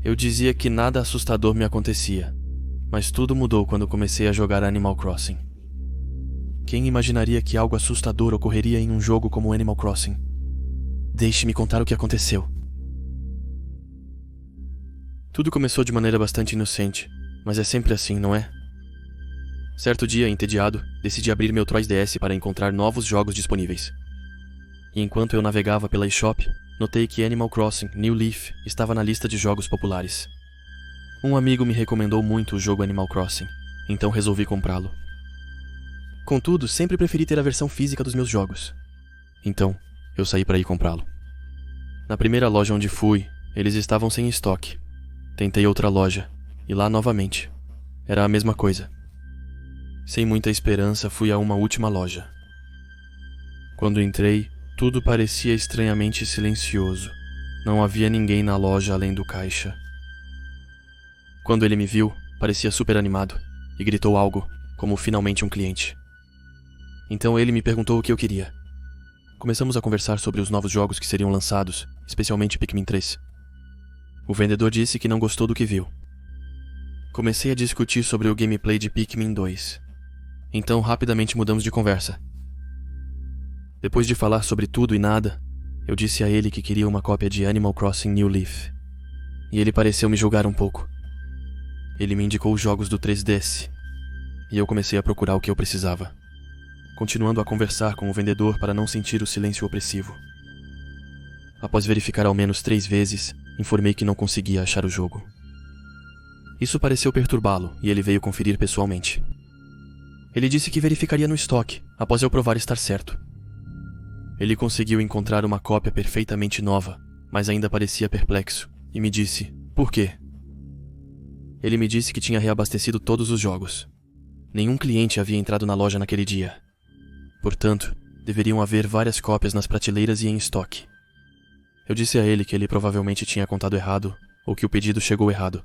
Eu dizia que nada assustador me acontecia, mas tudo mudou quando comecei a jogar Animal Crossing. Quem imaginaria que algo assustador ocorreria em um jogo como Animal Crossing? Deixe-me contar o que aconteceu. Tudo começou de maneira bastante inocente, mas é sempre assim, não é? Certo dia, entediado, decidi abrir meu 3DS para encontrar novos jogos disponíveis. E enquanto eu navegava pela eShop, notei que Animal Crossing New Leaf estava na lista de jogos populares. Um amigo me recomendou muito o jogo Animal Crossing, então resolvi comprá-lo. Contudo, sempre preferi ter a versão física dos meus jogos. Então, eu saí para ir comprá-lo. Na primeira loja onde fui, eles estavam sem estoque. Tentei outra loja, e lá novamente. Era a mesma coisa. Sem muita esperança, fui a uma última loja. Quando entrei, tudo parecia estranhamente silencioso. Não havia ninguém na loja além do caixa. Quando ele me viu, parecia super animado, e gritou algo, como finalmente um cliente. Então ele me perguntou o que eu queria. Começamos a conversar sobre os novos jogos que seriam lançados, especialmente Pikmin 3. O vendedor disse que não gostou do que viu. Comecei a discutir sobre o gameplay de Pikmin 2. Então rapidamente mudamos de conversa. Depois de falar sobre tudo e nada, eu disse a ele que queria uma cópia de Animal Crossing New Leaf. E ele pareceu me julgar um pouco. Ele me indicou os jogos do 3DS. E eu comecei a procurar o que eu precisava, continuando a conversar com o vendedor para não sentir o silêncio opressivo. Após verificar ao menos 3 vezes, informei que não conseguia achar o jogo. Isso pareceu perturbá-lo e ele veio conferir pessoalmente. Ele disse que verificaria no estoque, após eu provar estar certo. Ele conseguiu encontrar uma cópia perfeitamente nova, mas ainda parecia perplexo, e me disse, por quê? Ele me disse que tinha reabastecido todos os jogos. Nenhum cliente havia entrado na loja naquele dia. Portanto, deveriam haver várias cópias nas prateleiras e em estoque. Eu disse a ele que ele provavelmente tinha contado errado, ou que o pedido chegou errado,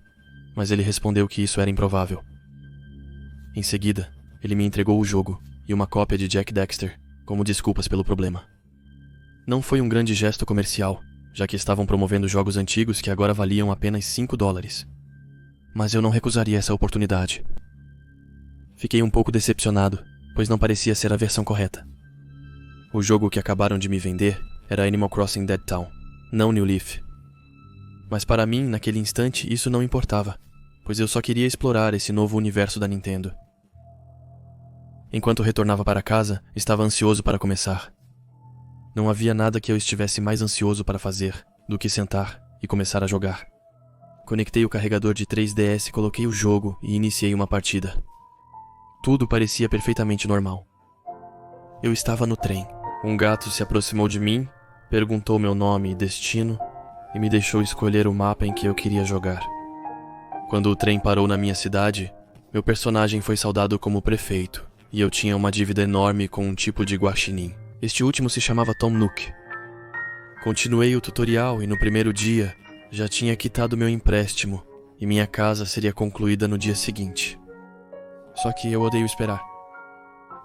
mas ele respondeu que isso era improvável. Em seguida, ele me entregou o jogo e uma cópia de Jack Dexter, como desculpas pelo problema. Não foi um grande gesto comercial, já que estavam promovendo jogos antigos que agora valiam apenas $5. Mas eu não recusaria essa oportunidade. Fiquei um pouco decepcionado, pois não parecia ser a versão correta. O jogo que acabaram de me vender era Animal Crossing Dead Town, não New Leaf. Mas para mim, naquele instante, isso não importava, pois eu só queria explorar esse novo universo da Nintendo. Enquanto retornava para casa, estava ansioso para começar. Não havia nada que eu estivesse mais ansioso para fazer do que sentar e começar a jogar. Conectei o carregador de 3DS, coloquei o jogo e iniciei uma partida. Tudo parecia perfeitamente normal. Eu estava no trem. Um gato se aproximou de mim, perguntou meu nome e destino e me deixou escolher o mapa em que eu queria jogar. Quando o trem parou na minha cidade, meu personagem foi saudado como prefeito e eu tinha uma dívida enorme com um tipo de guaxinim. Este último se chamava Tom Nook. Continuei o tutorial e no primeiro dia já tinha quitado meu empréstimo e minha casa seria concluída no dia seguinte. Só que eu odeio esperar.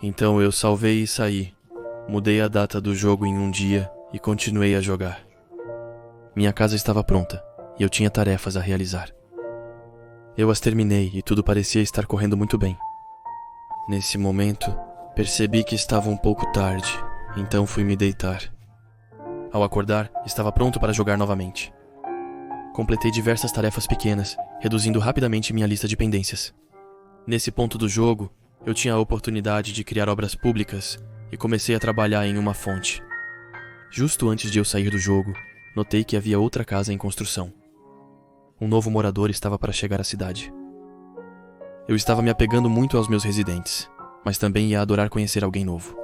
Então eu salvei e saí. Mudei a data do jogo em um dia e continuei a jogar. Minha casa estava pronta e eu tinha tarefas a realizar. Eu as terminei e tudo parecia estar correndo muito bem. Nesse momento, percebi que estava um pouco tarde, então fui me deitar. Ao acordar, estava pronto para jogar novamente. Completei diversas tarefas pequenas, reduzindo rapidamente minha lista de pendências. Nesse ponto do jogo, eu tinha a oportunidade de criar obras públicas e comecei a trabalhar em uma fonte. Justo antes de eu sair do jogo, notei que havia outra casa em construção. Um novo morador estava para chegar à cidade. Eu estava me apegando muito aos meus residentes, mas também ia adorar conhecer alguém novo.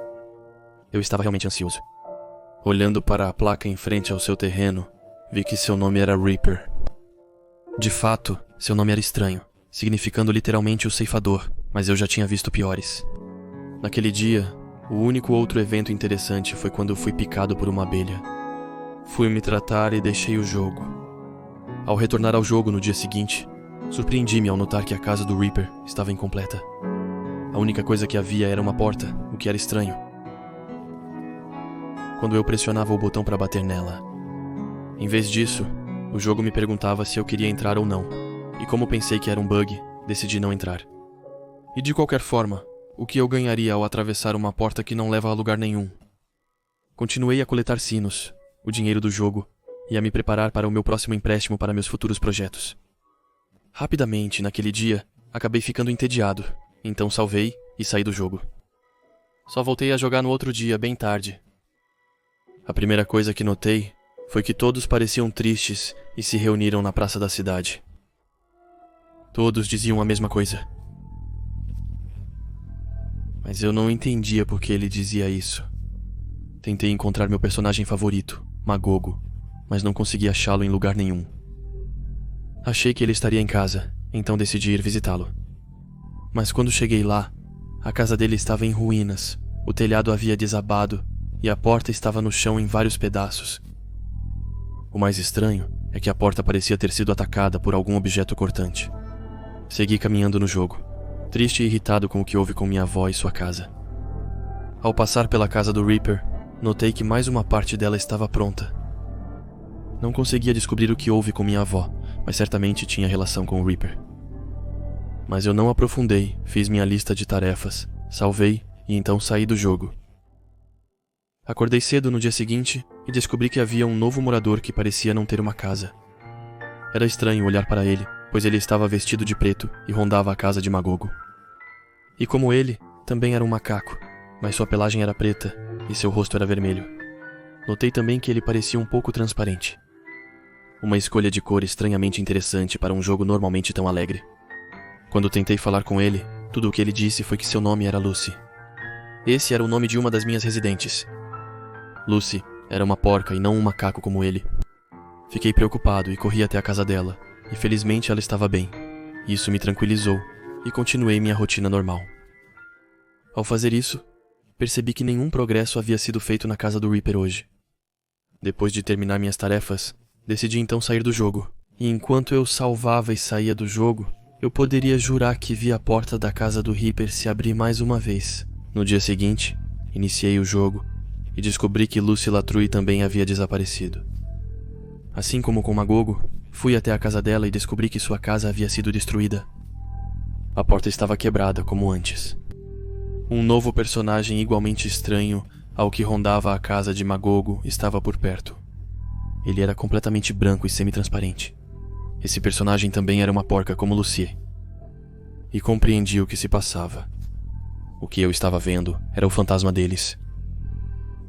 Eu estava realmente ansioso. Olhando para a placa em frente ao seu terreno, vi que seu nome era Reaper. De fato, seu nome era estranho, significando literalmente o ceifador, mas eu já tinha visto piores. Naquele dia, o único outro evento interessante foi quando eu fui picado por uma abelha. Fui me tratar e deixei o jogo. Ao retornar ao jogo no dia seguinte, surpreendi-me ao notar que a casa do Reaper estava incompleta. A única coisa que havia era uma porta, o que era estranho. Quando eu pressionava o botão para bater nela, em vez disso, O jogo me perguntava se eu queria entrar ou não, e como pensei que era um bug, decidi não entrar. E de qualquer forma, o que eu ganharia ao atravessar uma porta que não leva a lugar nenhum? Continuei a coletar sinos, o dinheiro do jogo, e a me preparar para o meu próximo empréstimo para meus futuros projetos. Rapidamente, naquele dia, acabei ficando entediado, então salvei e saí do jogo. Só voltei a jogar no outro dia, bem tarde. A primeira coisa que notei foi que todos pareciam tristes e se reuniram na praça da cidade. Todos diziam a mesma coisa. Mas eu não entendia por que ele dizia isso. Tentei encontrar meu personagem favorito, Magogo, mas não consegui achá-lo em lugar nenhum. Achei que ele estaria em casa, então decidi ir visitá-lo. Mas quando cheguei lá, a casa dele estava em ruínas, o telhado havia desabado e a porta estava no chão em vários pedaços. O mais estranho é que a porta parecia ter sido atacada por algum objeto cortante. Segui caminhando no jogo, triste e irritado com o que houve com minha avó e sua casa. Ao passar pela casa do Reaper, notei que mais uma parte dela estava pronta. Não conseguia descobrir o que houve com minha avó, mas certamente tinha relação com o Reaper. Mas eu não aprofundei, fiz minha lista de tarefas, salvei e então saí do jogo. Acordei cedo no dia seguinte e descobri que havia um novo morador que parecia não ter uma casa. Era estranho olhar para ele, pois ele estava vestido de preto e rondava a casa de Magogo. E como ele, também era um macaco, mas sua pelagem era preta e seu rosto era vermelho. Notei também que ele parecia um pouco transparente. Uma escolha de cor estranhamente interessante para um jogo normalmente tão alegre. Quando tentei falar com ele, tudo o que ele disse foi que seu nome era Lucy. Esse era o nome de uma das minhas residentes. Lucy era uma porca e não um macaco como ele. Fiquei preocupado e corri até a casa dela, e felizmente ela estava bem. Isso me tranquilizou, e continuei minha rotina normal. Ao fazer isso, percebi que nenhum progresso havia sido feito na casa do Reaper hoje. Depois de terminar minhas tarefas, decidi então sair do jogo, e enquanto eu salvava e saía do jogo, eu poderia jurar que vi a porta da casa do Reaper se abrir mais uma vez. No dia seguinte, iniciei o jogo, e descobri que Lucy Latrui também havia desaparecido. Assim como com Magogo, fui até a casa dela e descobri que sua casa havia sido destruída. A porta estava quebrada, como antes. Um novo personagem igualmente estranho ao que rondava a casa de Magogo estava por perto. Ele era completamente branco e semi-transparente. Esse personagem também era uma porca como Lucy. E compreendi o que se passava. O que eu estava vendo era o fantasma deles.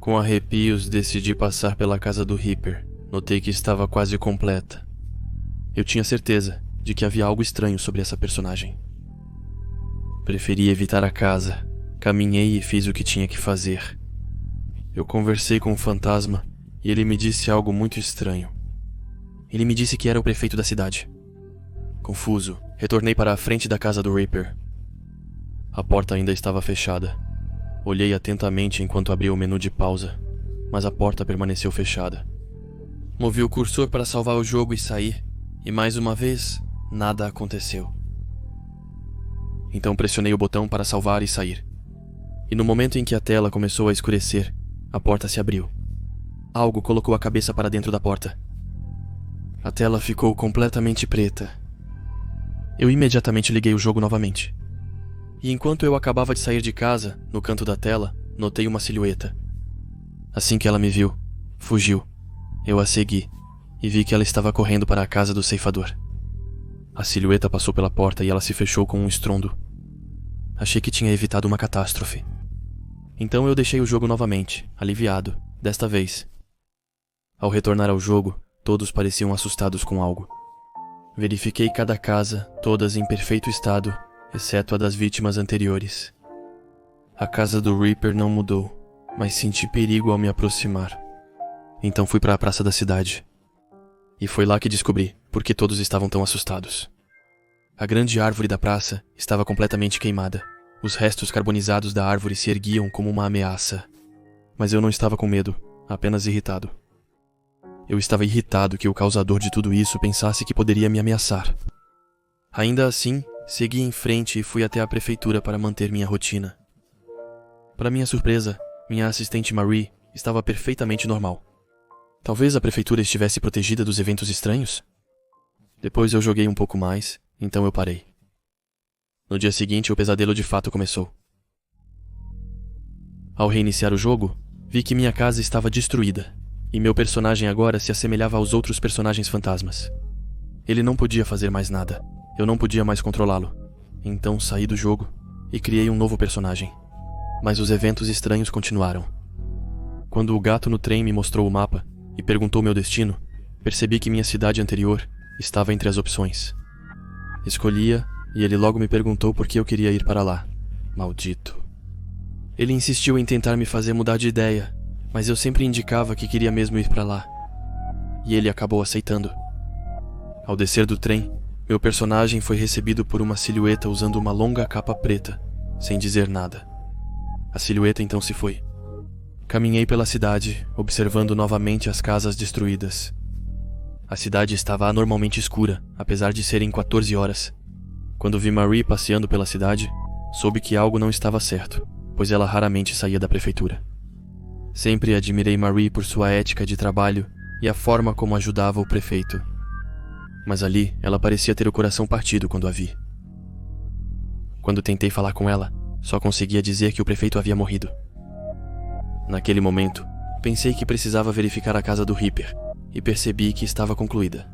Com arrepios, decidi passar pela casa do Reaper. Notei que estava quase completa. Eu tinha certeza de que havia algo estranho sobre essa personagem. Preferi evitar a casa. Caminhei e fiz o que tinha que fazer. Eu conversei com o fantasma e ele me disse algo muito estranho. Ele me disse que era o prefeito da cidade. Confuso, retornei para a frente da casa do Reaper. A porta ainda estava fechada. Olhei atentamente enquanto abria o menu de pausa, mas a porta permaneceu fechada. Movi o cursor para salvar o jogo e sair, e mais uma vez, nada aconteceu. Então pressionei o botão para salvar e sair. E no momento em que a tela começou a escurecer, a porta se abriu. Algo colocou a cabeça para dentro da porta. A tela ficou completamente preta. Eu imediatamente liguei o jogo novamente. E enquanto eu acabava de sair de casa, no canto da tela, notei uma silhueta. Assim que ela me viu, fugiu. Eu a segui, e vi que ela estava correndo para a casa do ceifador. A silhueta passou pela porta e ela se fechou com um estrondo. Achei que tinha evitado uma catástrofe. Então eu deixei o jogo novamente, aliviado, desta vez. Ao retornar ao jogo, todos pareciam assustados com algo. Verifiquei cada casa, todas em perfeito estado, exceto a das vítimas anteriores. A casa do Reaper não mudou, mas senti perigo ao me aproximar. Então fui para a praça da cidade. E foi lá que descobri por que todos estavam tão assustados. A grande árvore da praça estava completamente queimada. Os restos carbonizados da árvore se erguiam como uma ameaça. Mas eu não estava com medo, apenas irritado. Eu estava irritado que o causador de tudo isso pensasse que poderia me ameaçar. Ainda assim, segui em frente e fui até a prefeitura para manter minha rotina. Para minha surpresa, minha assistente Marie estava perfeitamente normal. Talvez a prefeitura estivesse protegida dos eventos estranhos? Depois eu joguei um pouco mais, então eu parei. No dia seguinte, o pesadelo de fato começou. Ao reiniciar o jogo, vi que minha casa estava destruída, e meu personagem agora se assemelhava aos outros personagens fantasmas. Ele não podia fazer mais nada, eu não podia mais controlá-lo. Então saí do jogo e criei um novo personagem. Mas os eventos estranhos continuaram. Quando o gato no trem me mostrou o mapa e perguntou meu destino, percebi que minha cidade anterior estava entre as opções. Escolhi-a e ele logo me perguntou por que eu queria ir para lá. Maldito. Ele insistiu em tentar me fazer mudar de ideia, mas eu sempre indicava que queria mesmo ir para lá. E ele acabou aceitando. Ao descer do trem, meu personagem foi recebido por uma silhueta usando uma longa capa preta, sem dizer nada. A silhueta então se foi. Caminhei pela cidade, observando novamente as casas destruídas. A cidade estava anormalmente escura, apesar de serem 14 horas. Quando vi Marie passeando pela cidade, soube que algo não estava certo, pois ela raramente saía da prefeitura. Sempre admirei Marie por sua ética de trabalho e a forma como ajudava o prefeito. Mas ali, ela parecia ter o coração partido quando a vi. Quando tentei falar com ela, só conseguia dizer que o prefeito havia morrido. Naquele momento, pensei que precisava verificar a casa do Reaper, e percebi que estava concluída.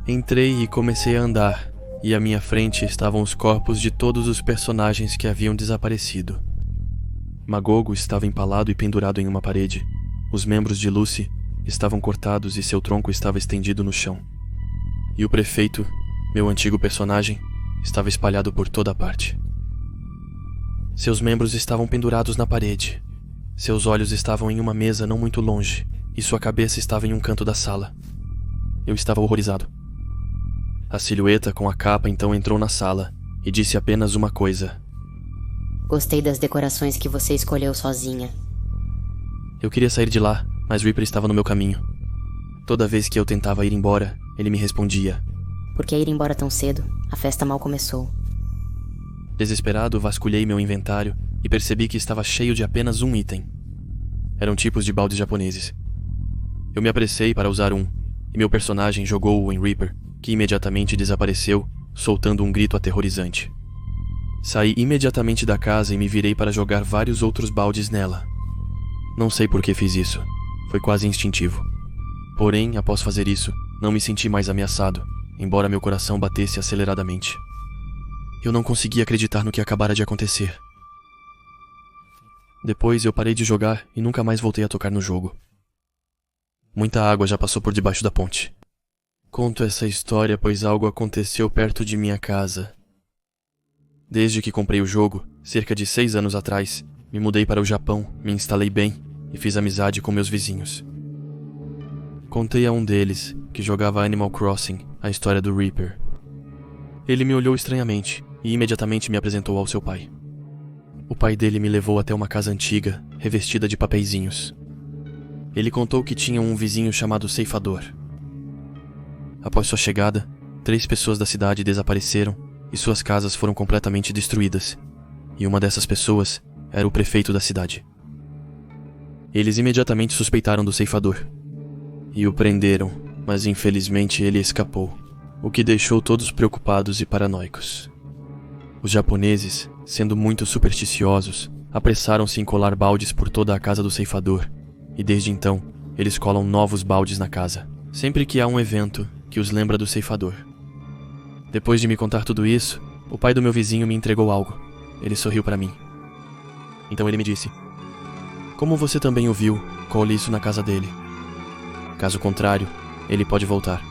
Entrei e comecei a andar, e à minha frente estavam os corpos de todos os personagens que haviam desaparecido. Magogo estava empalado e pendurado em uma parede. Os membros de Lucy estavam cortados e seu tronco estava estendido no chão. E o prefeito, meu antigo personagem, estava espalhado por toda parte. Seus membros estavam pendurados na parede. Seus olhos estavam em uma mesa não muito longe, e sua cabeça estava em um canto da sala. Eu estava horrorizado. A silhueta com a capa então entrou na sala e disse apenas uma coisa. Gostei das decorações que você escolheu sozinha. Eu queria sair de lá, mas Reaper estava no meu caminho. Toda vez que eu tentava ir embora, ele me respondia. Por que ir embora tão cedo? A festa mal começou. Desesperado, vasculhei meu inventário e percebi que estava cheio de apenas um item. Eram tipos de baldes japoneses. Eu me apressei para usar um, e meu personagem jogou-o em Reaper, que imediatamente desapareceu, soltando um grito aterrorizante. Saí imediatamente da casa e me virei para jogar vários outros baldes nela. Não sei por que fiz isso. Foi quase instintivo. Porém, após fazer isso, não me senti mais ameaçado, embora meu coração batesse aceleradamente. Eu não conseguia acreditar no que acabara de acontecer. Depois eu parei de jogar e nunca mais voltei a tocar no jogo. Muita água já passou por debaixo da ponte. Conto essa história pois algo aconteceu perto de minha casa. Desde que comprei o jogo, cerca de 6 anos atrás, me mudei para o Japão, me instalei bem e fiz amizade com meus vizinhos. Contei a um deles, que jogava Animal Crossing, a história do Reaper. Ele me olhou estranhamente e imediatamente me apresentou ao seu pai. O pai dele me levou até uma casa antiga, revestida de papeizinhos. Ele contou que tinha um vizinho chamado Ceifador. Após sua chegada, 3 pessoas da cidade desapareceram e suas casas foram completamente destruídas. E uma dessas pessoas era o prefeito da cidade. Eles imediatamente suspeitaram do Ceifador e o prenderam, mas infelizmente ele escapou, o que deixou todos preocupados e paranoicos. Os japoneses, sendo muito supersticiosos, apressaram-se em colar baldes por toda a casa do Ceifador, e desde então, eles colam novos baldes na casa, sempre que há um evento que os lembra do Ceifador. Depois de me contar tudo isso, o pai do meu vizinho me entregou algo. Ele sorriu para mim. Então ele me disse: como você também o viu, cole isso na casa dele. Caso contrário, ele pode voltar.